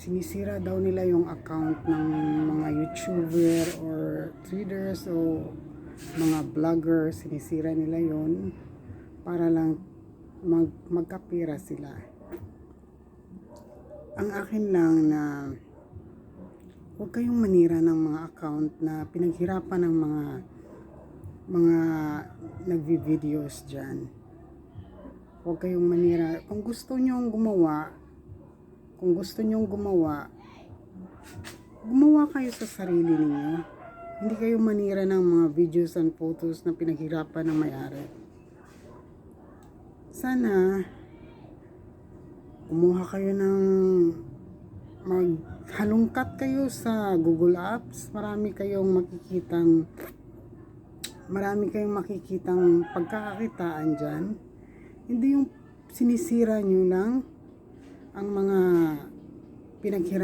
sinisira daw nila yung account ng mga YouTuber or traders o mga vlogger. Sinisira nila yon para lang magkapira sila. Ang akin lang na huwag kayong manira ng mga account na pinaghirapan ng mga nagvi-videos dyan. Huwag kayong manira. Kung gusto nyong gumawa, gumawa kayo sa sarili ninyo. Hindi kayo manira ng mga videos and photos na pinaghirapan ng may-ari. Sana kumuha kayo ng maghalungkat kayo sa Google Apps. Marami kayong makikitang pagkakakitaan dyan. Hindi yung sinisira nyo lang ang mga pinaghirapan